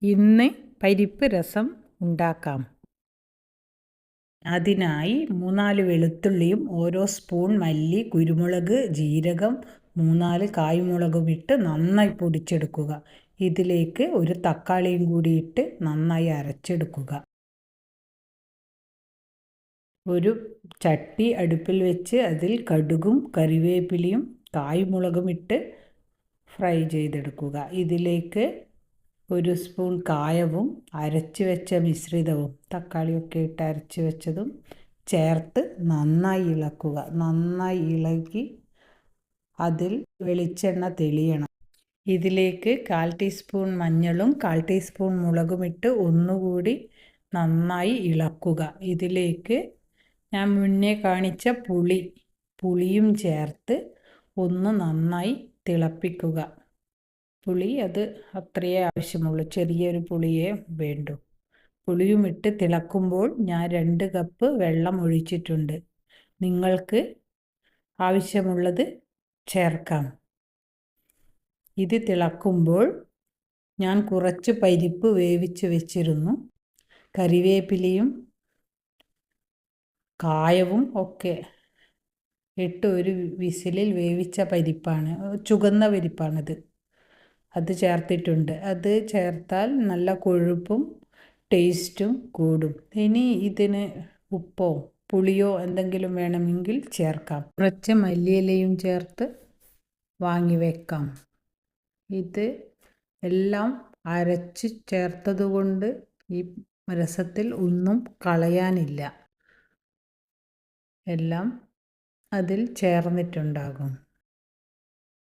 ഇന്ന് പരിപ്പ് രസം ഉണ്ടാക്കാം. അതിനായി 3-4 വെളുത്തുള്ളിയും ഓരോ സ്പൂൺ മല്ലി, കുരുമുളക്, ജീരകം, 3-4 കായ്മുളകും ഇട്ട് നന്നായി പൊടിച്ചെടുക്കുക. ഇതിലേക്ക് ഒരു തക്കാളിയും കൂടി ഇട്ട് നന്നായി അരച്ചെടുക്കുക. ഒരു ചട്ടി അടുപ്പിൽ വെച്ച് അതിൽ കടുകും കറിവേപ്പിലയും കായ്മുളകും ഇട്ട് ഫ്രൈ ചെയ്തെടുക്കുക. ഇതിലേക്ക് ഒരു സ്പൂൺ കായവും അരച്ച് വെച്ച മിശ്രിതവും തക്കാളിയൊക്കെ ഇട്ട് അരച്ച് വെച്ചതും ചേർത്ത് നന്നായി ഇളക്കുക. നന്നായി ഇളക്കി അതിൽ വെളിച്ചെണ്ണ തെളിയണം. ഇതിലേക്ക് 1/4 ടീസ്പൂൺ മഞ്ഞളും 1/4 ടീസ്പൂൺ മുളകും ഇട്ട് ഒന്നുകൂടി നന്നായി ഇളക്കുക. ഇതിലേക്ക് ഞാൻ മുന്നേ കാണിച്ച പുളിയും ചേർത്ത് ഒന്ന് നന്നായി തിളപ്പിക്കുക. പുളി അത് അത്രയേ ആവശ്യമുള്ളൂ, ചെറിയൊരു പുളിയേ വേണ്ടൂ. പുളിയും ഇട്ട് തിളക്കുമ്പോൾ ഞാൻ 2 കപ്പ് വെള്ളം ഒഴിച്ചിട്ടുണ്ട്. നിങ്ങൾക്ക് ആവശ്യമുള്ളത് ചേർക്കാം. ഇത് തിളക്കുമ്പോൾ ഞാൻ കുറച്ച് പരിപ്പ് വേവിച്ച് വെച്ചിരുന്നു. കറിവേപ്പിലയും കായവും ഒക്കെ ഇട്ട് ഒരു വിസിലിൽ വേവിച്ച പരിപ്പാണ്, ചുവന്ന പരിപ്പാണിത്. അത് ചേർത്തിട്ടുണ്ട്. അത് ചേർത്താൽ നല്ല കൊഴുപ്പും ടേസ്റ്റും കൂടും. ഇനി ഇതിന് ഉപ്പോ പുളിയോ എന്തെങ്കിലും വേണമെങ്കിൽ ചേർക്കാം. കുറച്ച് മല്ലിയിലയും ചേർത്ത് വാങ്ങി വെക്കാം. ഇത് എല്ലാം അരച്ച് ചേർത്തതുകൊണ്ട് ഈ രസത്തിൽ ഒന്നും കളയാനില്ല, എല്ലാം അതിൽ ചേർന്നിട്ടുണ്ടാകും.